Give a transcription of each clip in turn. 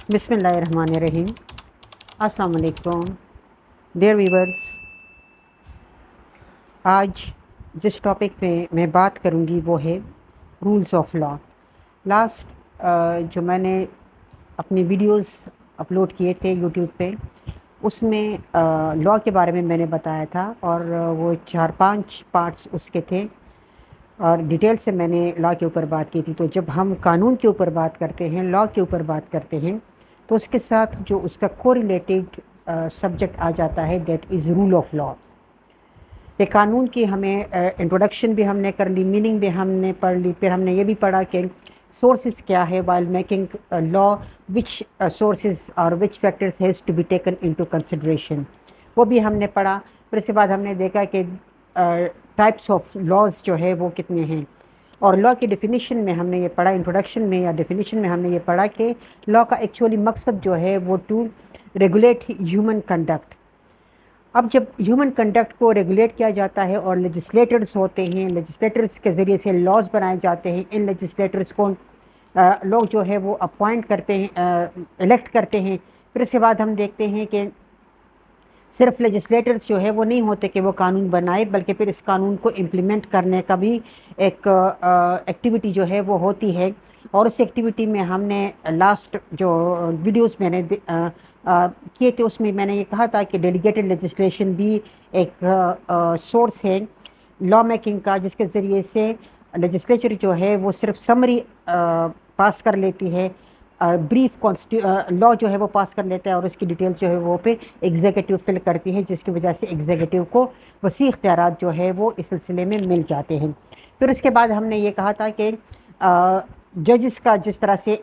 بسم اللہ الرحمن الرحیم۔ السلام علیکم ڈیئر ویورز، آج جس ٹاپک پہ میں بات کروں گی وہ ہے رولز آف لا۔ لاسٹ جو میں نے اپنی ویڈیوز اپلوڈ کیے تھے یوٹیوب پہ، اس میں لا کے بارے میں نے بتایا تھا، اور وہ 4-5 پارٹس اس کے تھے، اور ڈیٹیل سے میں نے لا کے اوپر بات کی تھی۔ تو جب ہم قانون کے اوپر بات کرتے ہیں، لا کے اوپر بات کرتے ہیں، تو اس کے ساتھ جو اس کا کوریلیٹڈ سبجیکٹ آ جاتا ہے، that is rule of law. کہ قانون کی ہمیں انٹروڈکشن بھی ہم نے کر لی، میننگ بھی ہم نے پڑھ لی، پھر ہم نے یہ بھی پڑھا کہ سورسز کیا ہے while making law, which sources اور which factors has to be taken into consideration, وہ بھی ہم نے پڑھا۔ پھر اس کے بعد ہم نے دیکھا کہ ٹائپس آف لاز جو ہے وہ کتنے ہیں، اور لا کی ڈیفینیشن میں ہم نے یہ پڑھا، انٹروڈکشن میں یا ڈیفینیشن میں ہم نے یہ پڑھا کہ لا کا ایکچولی مقصد جو ہے وہ ٹو ریگولیٹ ہیومن کنڈکٹ۔ اب جب ہیومن کنڈکٹ کو ریگولیٹ کیا جاتا ہے اور لیجسلیٹرز ہوتے ہیں، لیجسلیٹرز کے ذریعے سے لاز بنائے جاتے ہیں، ان لیجسلیٹرز کو لوگ جو ہے وہ اپوائنٹ کرتے ہیں، الیکٹ کرتے ہیں۔ پھر اس کے بعد ہم دیکھتے ہیں کہ صرف لیجسلیٹرز جو ہے وہ نہیں ہوتے کہ وہ قانون بنائے، بلکہ پھر اس قانون کو امپلیمنٹ کرنے کا بھی ایک ایکٹیویٹی جو ہے وہ ہوتی ہے۔ اور اس ایکٹیویٹی میں ہم نے لاسٹ جو ویڈیوز میں نے کیے تھے، اس میں میں نے یہ کہا تھا کہ ڈیلیگیٹڈ لیجسلیشن بھی ایک سورس ہے لا میکنگ کا، جس کے ذریعے سے لیجسلیچر جو ہے وہ صرف سمری پاس کر لیتی ہے، بریف لا جو ہے وہ پاس کر لیتا ہے، اور اس کی ڈیٹیلز جو ہے وہ پھر ایگزیکٹو فل کرتی ہے، جس کی وجہ سے ایگزیکٹو کو وسیع اختیارات جو ہے وہ اس سلسلے میں مل جاتے ہیں۔ پھر اس کے بعد ہم نے یہ کہا تھا کہ ججز کا جس طرح سے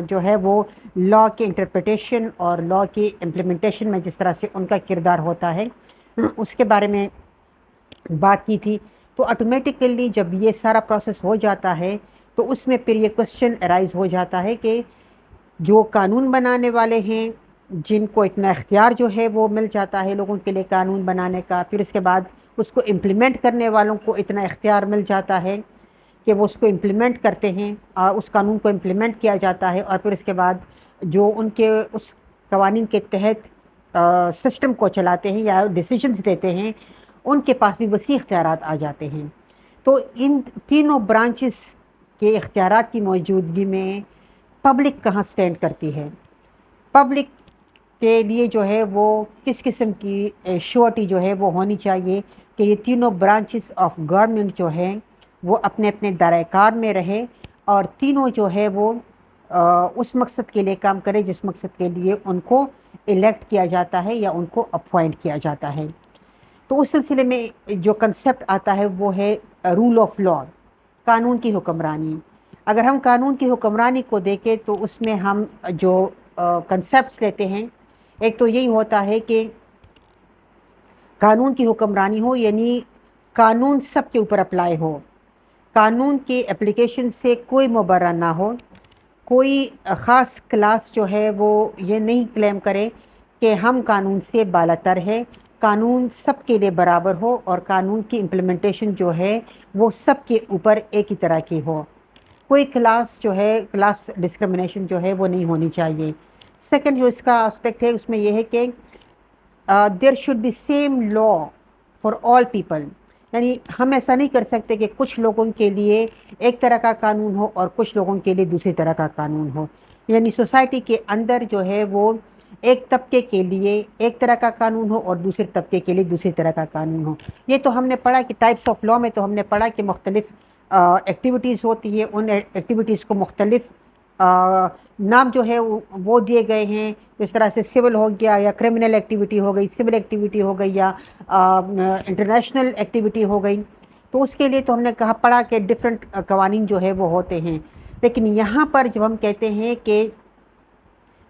جو ہے وہ لا کے انٹرپریٹیشن اور لا کی امپلیمنٹیشن میں جس طرح سے ان کا کردار ہوتا ہے، اس کے بارے میں بات کی تھی۔ تو آٹومیٹیکلی جب یہ سارا پروسیس ہو جاتا ہے تو اس میں پھر یہ کوشچن ارائز ہو جاتا ہے کہ جو قانون بنانے والے ہیں، جن کو اتنا اختیار جو ہے وہ مل جاتا ہے لوگوں کے لیے قانون بنانے کا، پھر اس کے بعد اس کو امپلیمنٹ کرنے والوں کو اتنا اختیار مل جاتا ہے کہ وہ اس کو امپلیمنٹ کرتے ہیں، اس قانون کو امپلیمنٹ کیا جاتا ہے، اور پھر اس کے بعد جو ان کے اس قوانین کے تحت سسٹم کو چلاتے ہیں یا ڈیسیجنز دیتے ہیں، ان کے پاس بھی وسیع اختیارات آ جاتے ہیں۔ تو ان تینوں برانچز کے اختیارات کی موجودگی میں پبلک کہاں سٹینڈ کرتی ہے، پبلک کے لیے جو ہے وہ کس قسم کی شورٹی جو ہے وہ ہونی چاہیے کہ یہ تینوں برانچز آف گورنمنٹ جو ہیں وہ اپنے اپنے دائرۂ کار میں رہے، اور تینوں جو ہے وہ اس مقصد کے لیے کام کرے جس مقصد کے لیے ان کو الیکٹ کیا جاتا ہے یا ان کو اپوائنٹ کیا جاتا ہے۔ تو اس سلسلے میں جو کنسیپٹ آتا ہے وہ ہے رول آف لا، قانون کی حکمرانی۔ اگر ہم قانون کی حکمرانی کو دیکھیں تو اس میں ہم جو کنسیپٹس لیتے ہیں، ایک تو یہی ہوتا ہے کہ قانون کی حکمرانی ہو، یعنی قانون سب کے اوپر اپلائی ہو، قانون کے اپلیکیشن سے کوئی مبرہ نہ ہو، کوئی خاص کلاس جو ہے وہ یہ نہیں کلیم کرے کہ ہم قانون سے بالا تر ہے، قانون سب کے لیے برابر ہو، اور قانون کی امپلیمنٹیشن جو ہے وہ سب کے اوپر ایک ہی طرح کی ہو، کوئی کلاس جو ہے کلاس ڈسکرمنیشن جو ہے وہ نہیں ہونی چاہیے۔ سیکنڈ جو اس کا اسپیکٹ ہے اس میں یہ ہے کہ there should be same law for all people, یعنی ہم ایسا نہیں کر سکتے کہ کچھ لوگوں کے لیے ایک طرح کا قانون ہو اور کچھ لوگوں کے لیے دوسری طرح کا قانون ہو، یعنی سوسائٹی کے اندر جو ہے وہ ایک طبقے کے لیے ایک طرح کا قانون ہو اور دوسرے طبقے کے لیے دوسری طرح کا قانون ہو۔ یہ تو ہم نے پڑھا کہ ٹائپس آف لا میں تو ہم نے پڑھا کہ مختلف ایکٹیویٹیز ہوتی ہے، ان ایکٹیویٹیز کو مختلف نام جو ہے وہ دیے گئے ہیں، جس طرح سے سول ہو گیا یا کرمنل ایکٹیویٹی ہو گئی، سول ایکٹیویٹی ہو گئی، یا انٹرنیشنل ایکٹیویٹی ہو گئی۔ تو اس کے لیے تو ہم نے کہا پڑھا کہ ڈفرینٹ قوانین جو ہے وہ ہوتے ہیں، لیکن یہاں پر جب ہم کہتے ہیں کہ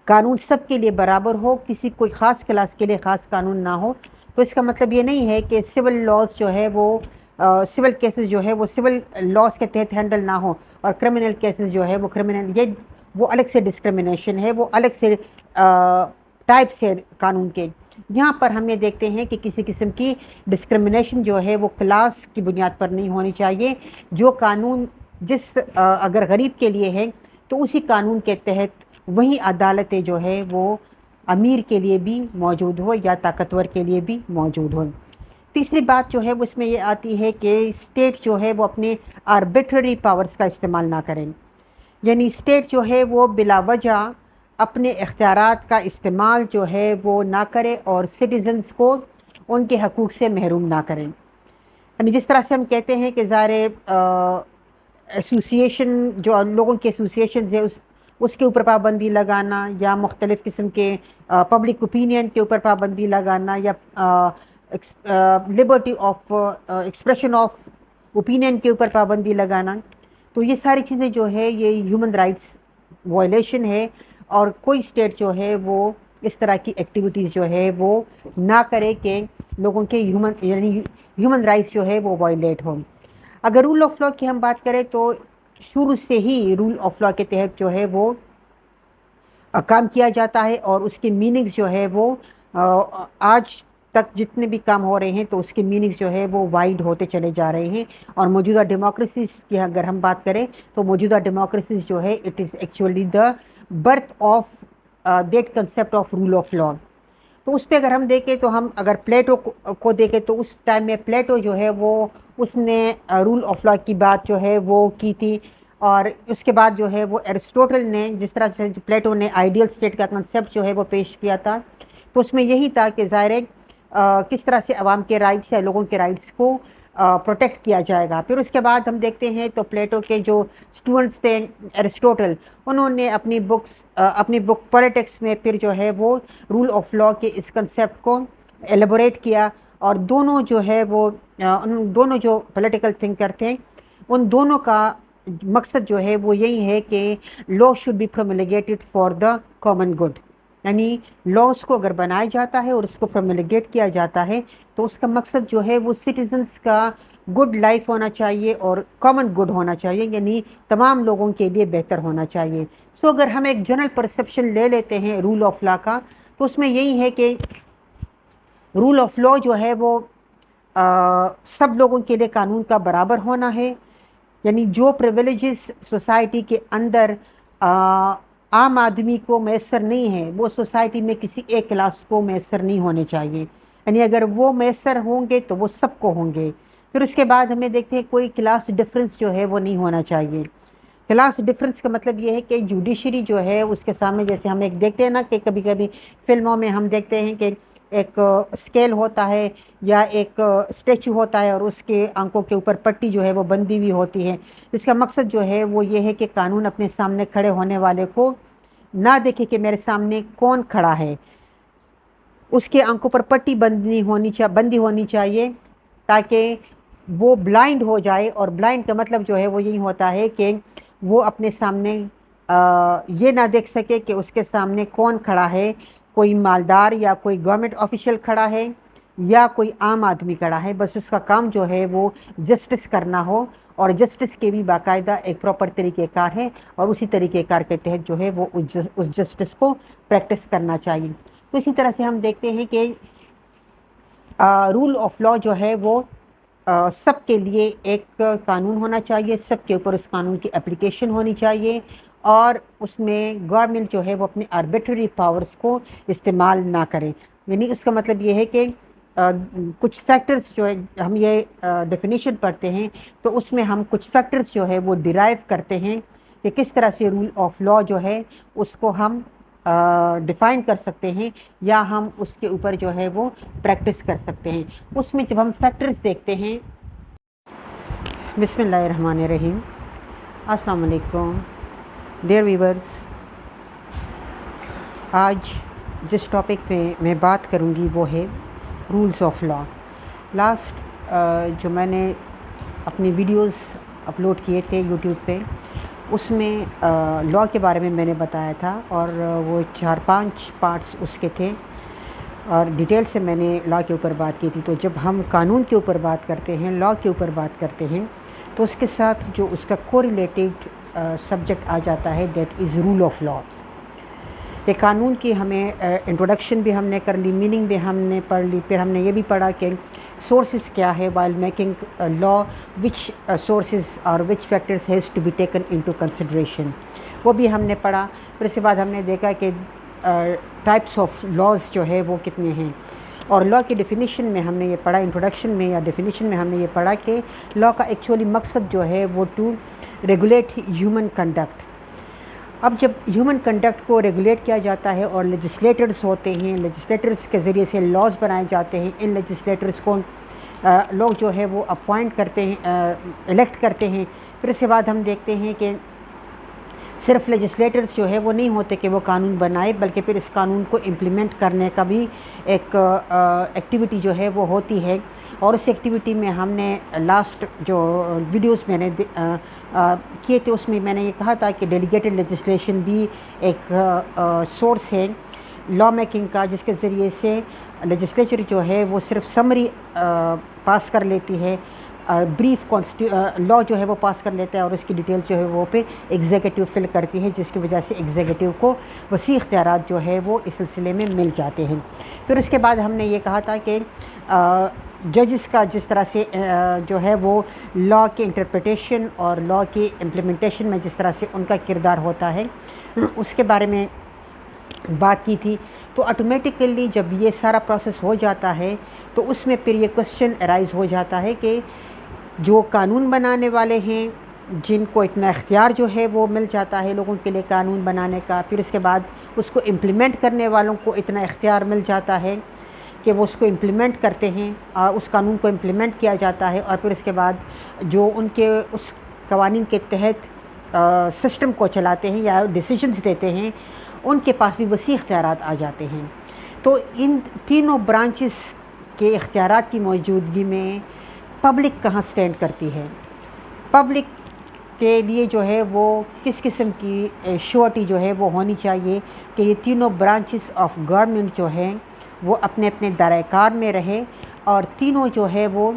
قانون سب کے لیے برابر ہو، کسی کوئی خاص کلاس کے لیے خاص قانون نہ ہو، تو اس کا مطلب یہ نہیں ہے کہ سول لاز جو ہے وہ سول کیسز جو ہے وہ سول لاز کے تحت ہینڈل نہ ہو، اور کرمنل کیسز جو ہے وہ کرمنل، یہ وہ الگ سے ڈسکرمنیشن ہے، وہ الگ سے ٹائپس ہے قانون کے۔ یہاں پر ہم یہ دیکھتے ہیں کہ کسی قسم کی ڈسکرمنیشن جو ہے وہ کلاس کی بنیاد پر نہیں ہونی چاہیے۔ جو قانون جس اگر غریب کے لیے ہے تو اسی قانون کے تحت وہی عدالتیں جو ہے وہ امیر کے لیے بھی موجود ہو یا طاقتور کے لیے بھی موجود ہو۔ تیسری بات جو ہے وہ اس میں یہ آتی ہے کہ اسٹیٹ جو ہے وہ اپنے آربیٹری پاورز کا استعمال نہ کریں، یعنی اسٹیٹ جو ہے وہ بلا وجہ اپنے اختیارات کا استعمال جو ہے وہ نہ کرے اور سٹیزنز کو ان کے حقوق سے محروم نہ کریں۔ یعنی جس طرح سے ہم کہتے ہیں کہ ظاہر ایسوسیشن جو لوگوں کی ایسوسیشنز ہے اس کے اوپر پابندی لگانا، یا مختلف قسم کے پبلک اوپینین کے اوپر پابندی لگانا، یا Liberty of expression of opinion کے اوپر پابندی لگانا، تو یہ ساری چیزیں جو ہے یہ ہیومن رائٹس وائلیشن ہے، اور کوئی اسٹیٹ جو ہے وہ اس طرح کی ایکٹیویٹیز جو ہے وہ نہ کرے کہ لوگوں کے ہیومن رائٹس جو ہے وہ وائلیٹ ہوں۔ اگر رول آف لا کی ہم بات کریں تو شروع سے ہی رول آف لا کے تحت جو ہے وہ کام کیا جاتا ہے، اور اس کے میننگز جو ہے وہ آج تک جتنے بھی کام ہو رہے ہیں تو اس کے میننگز جو ہے وہ وائڈ ہوتے چلے جا رہے ہیں۔ اور موجودہ ڈیموکریسیز کی اگر ہم بات کریں تو موجودہ ڈیموکریسیز جو ہے it is actually the birth of that concept of rule of law. تو اس پہ اگر ہم دیکھیں تو ہم اگر پلیٹو کو دیکھیں تو اس ٹائم میں پلیٹو جو ہے وہ اس نے رول آف لا کی بات جو ہے وہ کی تھی، اور اس کے بعد جو ہے وہ ایرسٹوٹل نے جس طرح سے پلیٹو نے آئیڈیل اسٹیٹ کا کنسیپٹ جو ہے وہ پیش کیا تھا، تو اس میں یہی تھا کہ ظاہر کس طرح سے عوام کے رائٹس یا لوگوں کے رائٹس کو پروٹیکٹ کیا جائے گا۔ پھر اس کے بعد ہم دیکھتے ہیں تو پلیٹو کے جو اسٹوڈنٹس تھے ایرسٹوٹل، انہوں نے اپنی بک پولیٹکس میں پھر جو ہے وہ رول آف لا کے اس کنسیپٹ کو ایلیبوریٹ کیا، اور دونوں جو ہے وہ دونوں جو پولیٹیکل تھنکر تھے ان دونوں کا مقصد جو ہے وہ یہی ہے کہ law should be promulgated for the common good, یعنی لاس کو اگر بنایا جاتا ہے اور اس کو پرومولگیٹ کیا جاتا ہے تو اس کا مقصد جو ہے وہ سٹیزنس کا گڈ لائف ہونا چاہیے اور کامن گڈ ہونا چاہیے، یعنی تمام لوگوں کے لیے بہتر ہونا چاہیے۔ سو اگر ہم ایک جنرل پرسیپشن لے لیتے ہیں رول آف لا کا، تو اس میں یہی ہے کہ رول آف لا جو ہے وہ سب لوگوں کے لیے قانون کا برابر ہونا ہے، یعنی جو پریویلیجز سوسائٹی کے اندر عام آدمی کو میسر نہیں ہے وہ سوسائٹی میں کسی ایک کلاس کو میسر نہیں ہونے چاہیے، یعنی اگر وہ میسر ہوں گے تو وہ سب کو ہوں گے۔ پھر اس کے بعد ہمیں دیکھتے ہیں کوئی کلاس ڈفرینس جو ہے وہ نہیں ہونا چاہیے۔ کلاس ڈفرینس کا مطلب یہ ہے کہ جوڈیشری جو ہے اس کے سامنے، جیسے ہم ایک دیکھتے ہیں نا کہ کبھی کبھی فلموں میں ہم دیکھتے ہیں کہ ایک اسکیل ہوتا ہے یا ایک اسٹیچو ہوتا ہے اور اس کے آنکھوں کے اوپر پٹی جو ہے وہ بندھی ہوئی ہوتی ہے، اس کا مقصد جو ہے وہ یہ ہے کہ قانون اپنے سامنے کھڑے ہونے والے کو نہ دیکھے کہ میرے سامنے کون کھڑا ہے، اس کے آنکھوں پر پٹی بندھی ہونی چاہیے تاکہ وہ بلائنڈ ہو جائے، اور بلائنڈ کا مطلب جو ہے وہ یہی ہوتا ہے کہ وہ اپنے سامنے یہ نہ دیکھ سکے کہ اس کے سامنے کون کھڑا ہے، کوئی مالدار یا کوئی گورنمنٹ آفیشیل کھڑا ہے یا کوئی عام آدمی کھڑا ہے، بس اس کا کام جو ہے وہ جسٹس کرنا ہو، اور جسٹس کے بھی باقاعدہ ایک پراپر طریقہ کار ہے، اور اسی طریقہ کار کے تحت جو ہے وہ اس جسٹس کو پریکٹس کرنا چاہیے۔ تو اسی طرح سے ہم دیکھتے ہیں کہ رول آف لا جو ہے وہ سب کے لیے ایک قانون ہونا چاہیے، سب کے اوپر اس قانون کی اپلیکیشن ہونی چاہیے، اور اس میں گورنمنٹ جو ہے وہ اپنے آربیٹری پاورز کو استعمال نہ کرے۔ یعنی اس کا مطلب یہ ہے کہ کچھ فیکٹرز جو ہے ہم یہ ڈیفینیشن پڑھتے ہیں تو اس میں ہم کچھ فیکٹرز جو ہے وہ ڈیرائیو کرتے ہیں کہ کس طرح سے رول آف لا جو ہے اس کو ہم ڈیفائن کر سکتے ہیں یا ہم اس کے اوپر جو ہے وہ پریکٹس کر سکتے ہیں۔ اس میں جب ہم فیکٹرز دیکھتے ہیں، بسم اللہ الرحمن الرحیم، السلام علیکم ڈیئر ویورز، آج جس ٹاپک پہ میں بات کروں گی وہ ہے رولز آف لا۔ لاسٹ جو میں نے اپنی ویڈیوز اپلوڈ کیے تھے یوٹیوب پہ، اس میں لا کے بارے میں میں نے بتایا تھا، اور وہ 4-5 پارٹس اس کے تھے، اور ڈیٹیل سے میں نے لا کے اوپر بات کی تھی۔ تو جب ہم قانون کے اوپر بات کرتے ہیں، لا کے اوپر بات کرتے ہیں، تو اس کے ساتھ جو اس کا کوریلیٹڈ سبجیکٹ آ جاتا ہے that is rule of law. کہ قانون کی ہمیں انٹروڈکشن بھی ہم نے کر لی، میننگ بھی ہم نے پڑھ لی، پھر ہم نے یہ بھی پڑھا کہ سورسز کیا ہے while making a law, which sources or which factors has to be taken into consideration. وہ بھی ہم نے پڑھا. پھر اس کے بعد ہم نے دیکھا کہ ٹائپس آف لاز جو ہے وہ کتنے ہیں، اور لا کی ڈیفینیشن میں ہم نے یہ پڑھا، انٹروڈکشن میں یا ڈیفینیشن میں ہم نے یہ پڑھا کہ لا کا ایکچولی مقصد جو ہے وہ ٹو ریگولیٹ ہیومن کنڈکٹ. اب جب ہیومن کنڈکٹ کو ریگولیٹ کیا جاتا ہے اور لیجسلیٹرز ہوتے ہیں، لیجسلیٹرز کے ذریعے سے لاز بنائے جاتے ہیں، ان لیجسلیٹرز کو لوگ جو ہے وہ اپوائنٹ کرتے ہیں، الیکٹ کرتے ہیں. پھر اس کے بعد ہم دیکھتے ہیں کہ صرف لیجسلیٹرز جو ہے وہ نہیں ہوتے کہ وہ قانون بنائے، بلکہ پھر اس قانون کو امپلیمنٹ کرنے کا بھی ایک ایکٹیویٹی جو ہے وہ ہوتی ہے. اور اس ایکٹیویٹی میں ہم نے لاسٹ جو ویڈیوز میں نے کیے تھے اس میں میں نے یہ کہا تھا کہ ڈیلیگیٹڈ لیجسلیشن بھی ایک سورس ہے لا میکنگ کا، جس کے ذریعے سے لیجسلیچر جو ہے وہ صرف سمری پاس کر لیتی ہے، بریف لا جو ہے وہ پاس کر لیتا ہے، اور اس کی ڈیٹیلز جو ہے وہ پھر ایگزیکٹو فل کرتی ہے، جس کی وجہ سے ایگزیکٹو کو وسیع اختیارات جو ہے وہ اس سلسلے میں مل جاتے ہیں. پھر اس کے بعد ہم نے یہ کہا تھا کہ ججز کا جس طرح سے جو ہے وہ لا کی انٹرپریٹیشن اور لا کی امپلیمنٹیشن میں جس طرح سے ان کا کردار ہوتا ہے، اس کے بارے میں بات کی تھی. تو آٹومیٹیکلی جب یہ سارا پروسیس ہو جاتا ہے تو اس میں پھر یہ کوشچن ارائز ہو جاتا ہے کہ جو قانون بنانے والے ہیں، جن کو اتنا اختیار جو ہے وہ مل جاتا ہے لوگوں کے لیے قانون بنانے کا، پھر اس کے بعد اس کو امپلیمنٹ کرنے والوں کو اتنا اختیار مل جاتا ہے کہ وہ اس کو امپلیمنٹ کرتے ہیں، اس قانون کو امپلیمنٹ کیا جاتا ہے، اور پھر اس کے بعد جو ان کے اس قوانین کے تحت سسٹم کو چلاتے ہیں یا ڈیسیجنز دیتے ہیں، ان کے پاس بھی وسیع اختیارات آ جاتے ہیں. تو ان تینوں برانچز کے اختیارات کی موجودگی میں پبلک کہاں سٹینڈ کرتی ہے، پبلک کے لیے جو ہے وہ کس قسم کی شورٹی جو ہے وہ ہونی چاہیے کہ یہ تینوں برانچز آف گورنمنٹ جو ہیں وہ اپنے اپنے دائرۂ کار میں رہے، اور تینوں جو ہے وہ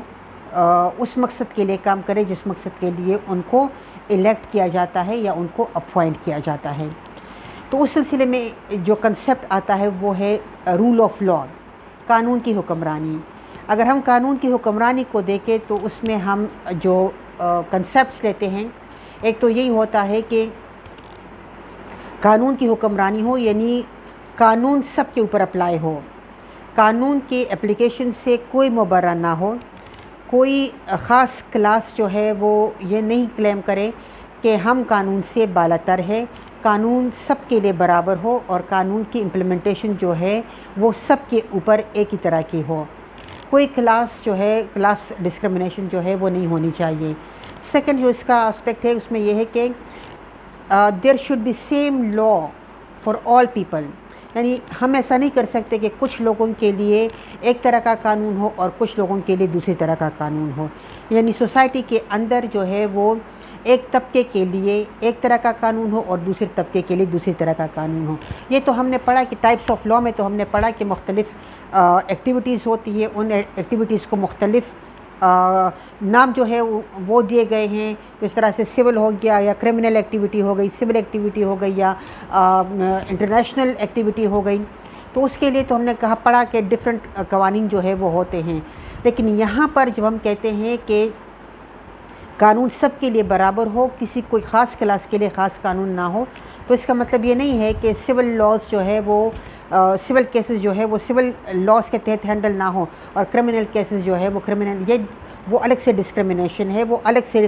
اس مقصد کے لیے کام کرے جس مقصد کے لیے ان کو الیکٹ کیا جاتا ہے یا ان کو اپوائنٹ کیا جاتا ہے. تو اس سلسلے میں جو کنسیپٹ آتا ہے وہ ہے رول آف لا، قانون کی حکمرانی. اگر ہم قانون کی حکمرانی کو دیکھیں تو اس میں ہم جو کنسیپٹس لیتے ہیں، ایک تو یہی ہوتا ہے کہ قانون کی حکمرانی ہو، یعنی قانون سب کے اوپر اپلائی ہو، قانون کے اپلیکیشن سے کوئی مبرہ نہ ہو، کوئی خاص کلاس جو ہے وہ یہ نہیں کلیم کرے کہ ہم قانون سے بالاتر ہے، قانون سب کے لیے برابر ہو، اور قانون کی امپلیمنٹیشن جو ہے وہ سب کے اوپر ایک ہی طرح کی ہو. کوئی کلاس جو ہے کلاس ڈسکرمنیشن جو ہے وہ نہیں ہونی چاہیے. سیکنڈ جو اس کا اسپیکٹ ہے اس میں یہ ہے کہ there should be same law for all people, یعنی ہم ایسا نہیں کر سکتے کہ کچھ لوگوں کے لیے ایک طرح کا قانون ہو اور کچھ لوگوں کے لیے دوسری طرح کا قانون ہو. یعنی سوسائٹی کے اندر جو ہے وہ ایک طبقے کے لیے ایک طرح کا قانون ہو اور دوسرے طبقے کے لیے دوسری طرح کا قانون ہو. یہ تو ہم نے پڑھا کہ ٹائپس آف لا میں تو ہم نے پڑھا کہ مختلف ایکٹیویٹیز ہوتی ہے، ان ایکٹیویٹیز کو مختلف نام جو ہے وہ دیے گئے ہیں. اس طرح سے سول ہو گیا یا کرمنل ایکٹیویٹی ہو گئی، سول ایکٹیویٹی ہو گئی یا انٹرنیشنل ایکٹیویٹی ہو گئی. تو اس کے لیے تو ہم نے کہا پڑھا کہ ڈفرینٹ قوانین جو ہے وہ ہوتے ہیں. لیکن یہاں پر جب ہم کہتے ہیں کہ قانون سب کے لیے برابر ہو، کسی کوئی خاص کلاس کے لیے خاص قانون نہ ہو، تو اس کا مطلب یہ نہیں ہے کہ سول لاز جو ہے وہ سول کیسز جو ہے وہ سول لاز کے تحت ہینڈل نہ ہو، اور کرمنل کیسز جو ہے وہ کرمنل، یہ وہ الگ سے ڈسکرمنیشن ہے، وہ الگ سے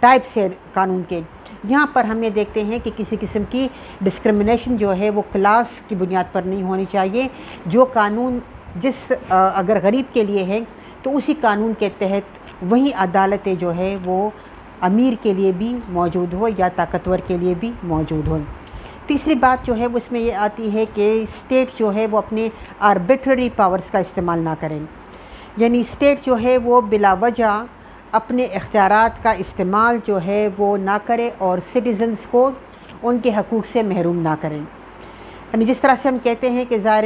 ٹائپس ہے قانون کے. یہاں پر ہم یہ دیکھتے ہیں کہ کسی قسم کی ڈسکرمنیشن جو ہے وہ کلاس کی بنیاد پر نہیں ہونی چاہیے. جو قانون جس اگر غریب کے لیے ہے تو اسی قانون کے تحت وہی عدالتیں جو ہے وہ امیر کے لیے بھی موجود ہو یا طاقتور کے لیے بھی موجود ہو. تیسری بات جو ہے وہ اس میں یہ آتی ہے کہ اسٹیٹ جو ہے وہ اپنے آربیٹری پاورز کا استعمال نہ کریں. یعنی اسٹیٹ جو ہے وہ بلا وجہ اپنے اختیارات کا استعمال جو ہے وہ نہ کرے اور سٹیزنز کو ان کے حقوق سے محروم نہ کریں. یعنی جس طرح سے ہم کہتے ہیں کہ ظاہر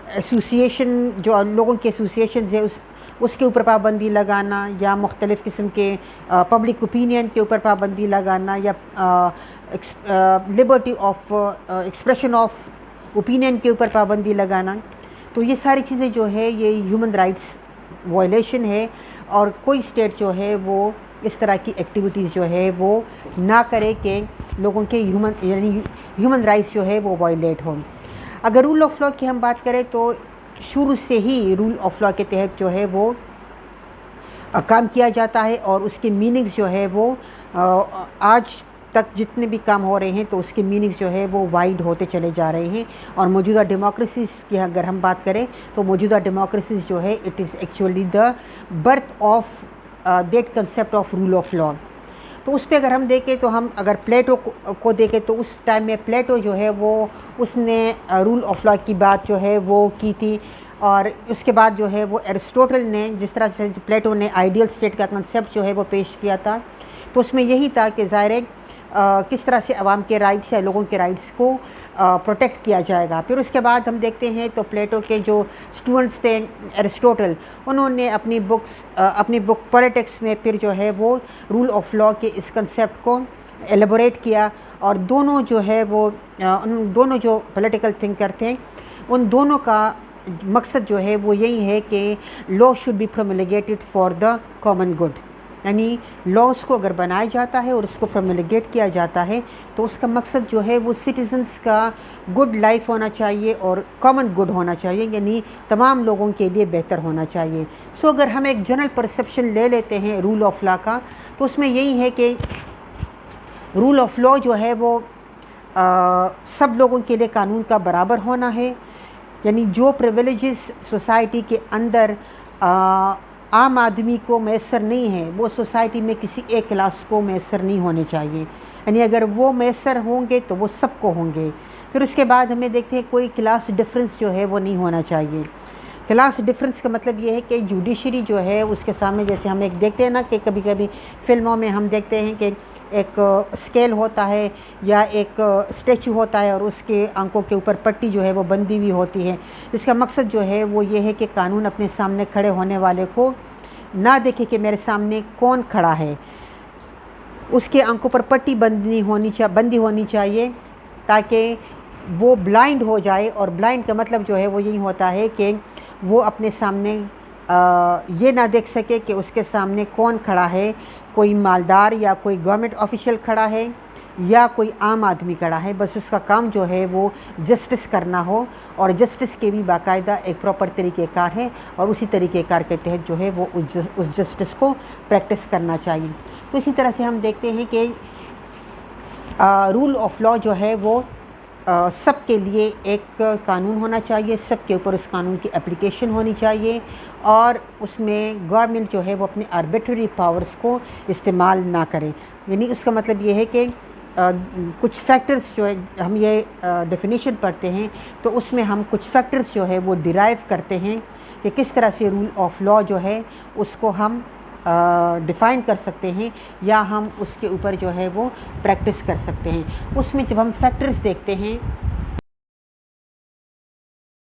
ایسوسیشن جو لوگوں کے ایسوسیشنز ہے اس کے اوپر پابندی لگانا، یا مختلف قسم کے پبلک اوپینین کے اوپر پابندی لگانا، یا Liberty of expression of opinion کے اوپر پابندی لگانا، تو یہ ساری چیزیں جو ہے یہ ہیومن رائٹس وائلیشن ہے، اور کوئی اسٹیٹ جو ہے وہ اس طرح کی ایکٹیویٹیز جو ہے وہ نہ کرے کہ لوگوں کے ہیومن رائٹس جو ہے وہ وائلیٹ ہوں۔ اگر رول آف لاء کی ہم بات کریں تو شروع سے ہی رول آف لاء کے تحت جو ہے وہ کام کیا جاتا ہے، اور اس کے میننگز جو ہے وہ آج تک جتنے بھی کام ہو رہے ہیں تو اس کے میننگز جو ہے وہ وائڈ ہوتے چلے جا رہے ہیں۔ اور موجودہ ڈیموکریسیز کی اگر ہم بات کریں تو موجودہ ڈیموکریسیز جو ہے it is actually the birth of that concept of rule of law. تو اس پہ اگر ہم دیکھیں تو ہم اگر پلیٹو کو دیکھیں تو اس ٹائم میں پلیٹو جو ہے وہ اس نے رول آف لاء کی بات جو ہے وہ کی تھی، اور اس کے بعد جو ہے وہ ایرسٹوٹل نے جس طرح سے پلیٹو نے آئیڈیل اسٹیٹ کا کنسیپٹ جو ہے وہ پیش کیا تھا، تو اس میں یہی تھا کہ ظاہر ہے کس طرح سے عوام کے رائٹس یا لوگوں کے رائٹس کو پروٹیکٹ کیا جائے گا۔ پھر اس کے بعد ہم دیکھتے ہیں تو پلیٹو کے جو اسٹوڈنٹس تھے ایرسٹوٹل، انہوں نے اپنی بک پولیٹکس میں پھر جو ہے وہ رول آف لاء کے اس کنسیپٹ کو ایلیبوریٹ کیا، اور دونوں جو ہے وہ دونوں جو پولیٹیکل تھنکر تھے ان دونوں کا مقصد جو ہے وہ یہی ہے کہ law should be promulgated for the common good, یعنی لاس کو اگر بنایا جاتا ہے اور اس کو پرومولگیٹ کیا جاتا ہے تو اس کا مقصد جو ہے وہ سٹیزنس کا گڈ لائف ہونا چاہیے اور کامن گڈ ہونا چاہیے، یعنی تمام لوگوں کے لیے بہتر ہونا چاہیے۔ سو اگر ہم ایک جنرل پرسیپشن لے لیتے ہیں رول آف لاء کا تو اس میں یہی ہے کہ رول آف لاء جو ہے وہ سب لوگوں کے لیے قانون کا برابر ہونا ہے، یعنی جو پریویلیجز سوسائٹی کے اندر عام آدمی کو میسر نہیں ہے وہ سوسائٹی میں کسی ایک کلاس کو میسر نہیں ہونے چاہیے، یعنی اگر وہ میسر ہوں گے تو وہ سب کو ہوں گے۔ پھر اس کے بعد ہمیں دیکھتے ہیں کوئی کلاس ڈفرینس جو ہے وہ نہیں ہونا چاہیے۔ کلاس ڈفرینس کا مطلب یہ ہے کہ جوڈیشری جو ہے اس کے سامنے، جیسے ہم ایک دیکھتے ہیں نا کہ کبھی کبھی فلموں میں ہم دیکھتے ہیں کہ ایک اسکیل ہوتا ہے یا ایک اسٹیچو ہوتا ہے اور اس کے آنکھوں کے اوپر پٹی جو ہے وہ بندھی ہوئی ہوتی ہے، اس کا مقصد جو ہے وہ یہ ہے کہ قانون اپنے سامنے کھڑے ہونے والے کو نہ دیکھے کہ میرے سامنے کون کھڑا ہے، اس کے آنکھوں پر پٹی بندھی ہونی چاہیے تاکہ وہ بلائنڈ ہو جائے، اور بلائنڈ کا مطلب جو ہے وہ یہی ہوتا ہے کہ وہ اپنے سامنے یہ نہ دیکھ سکے کہ اس کے سامنے کون کھڑا ہے، کوئی مالدار یا کوئی گورنمنٹ آفیشیل کھڑا ہے یا کوئی عام آدمی کھڑا ہے، بس اس کا کام جو ہے وہ جسٹس کرنا ہو، اور جسٹس کے بھی باقاعدہ ایک پراپر طریقہ کار ہے، اور اسی طریقہ کار کے تحت جو ہے وہ اس جسٹس کو پریکٹس کرنا چاہیے۔ تو اسی طرح سے ہم دیکھتے ہیں کہ رول آف لاء جو ہے وہ سب کے لیے ایک قانون ہونا چاہیے، سب کے اوپر اس قانون کی اپلیکیشن ہونی چاہیے، اور اس میں گورنمنٹ جو ہے وہ اپنے آربیٹری پاورز کو استعمال نہ کرے، یعنی اس کا مطلب یہ ہے کہ کچھ فیکٹرز جو ہے ہم یہ ڈیفینیشن پڑھتے ہیں تو اس میں ہم کچھ فیکٹرز جو ہے وہ ڈیرائیو کرتے ہیں کہ کس طرح سے رول آف لاء جو ہے اس کو ہم ڈیفائن کر سکتے ہیں یا ہم اس کے اوپر جو ہے وہ پریکٹس کر سکتے ہیں۔ اس میں جب ہم فیکٹرز دیکھتے ہیں